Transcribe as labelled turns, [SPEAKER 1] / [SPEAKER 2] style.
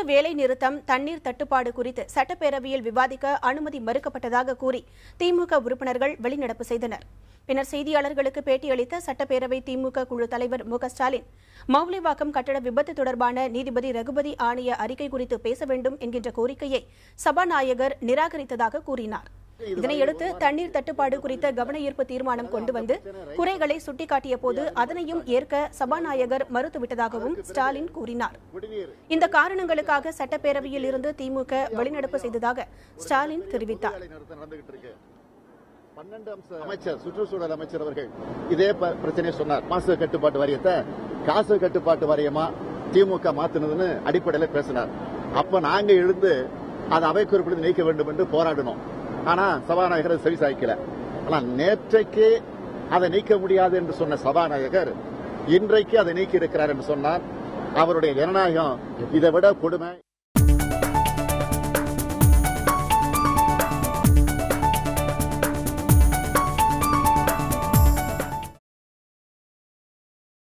[SPEAKER 1] வேலை நிறுத்தம், தண்ணீர் தட்டுப்பாடு குறித்து சட்டப்பேரவையில் விவாதிக்க அனுமதி மறுக்கப்பட்டதாக கூறி திமுக உறுப்பினர்கள் வெளிநடப்பு செய்தனர். பின்னர் செய்தியாளர்களுக்கு பேட்டியளித்த சட்டப்பேரவை திமுக குழு தலைவர் மு க ஸ்டாலின், மவுலிவாக்கம் கட்டட விபத்து தொடர்பான நீதிபதி ரகுபதி ஆணைய அறிக்கை குறித்து பேச வேண்டும் என்கின்ற கோரிக்கையை சபாநாயகர் நிராகரித்ததாக கூறினார். இதனையடுத்து தண்ணீர் தட்டுப்பாடு குறித்த கவன ஈர்ப்பு தீர்மானம் கொண்டு வந்து குறைகளை சுட்டிக்காட்டிய போது அதனையும் ஏற்க சபாநாயகர் மறுத்துவிட்டதாகவும் ஸ்டாலின் கூறினார். இந்த காரணங்களுக்காக சட்டப்பேரவையில் இருந்து திமுக வெளிநடப்பு செய்ததாக ஸ்டாலின் தெரிவித்தார்.
[SPEAKER 2] 12 அம்ச அமைச்சர், சுற்றுச்சூழல் அமைச்சர் அவர்கள் இதே பிரச்சனையை சொன்னார். மாசு கட்டுப்பாட்டு வாரியத்தை காசு கட்டுப்பாட்டு வாரியமா திமுக மாத்தினதுன்னு அடிப்படையில் பேசினார். அப்ப நாங்க எழுந்து அதை அவை குறிப்பிட்டு நீக்க வேண்டும் என்று போராடினோம். ஆனா சபாநாயகர் செவி சாய்க்கல. ஆனா நேற்றைக்கு அதை நீக்க முடியாது என்று சொன்ன சபாநாயகர் இன்றைக்கு அதை நீக்கி இருக்கிறார் என்று சொன்னார். அவருடைய ஜனநாயகம் இதை விட கொடுமை.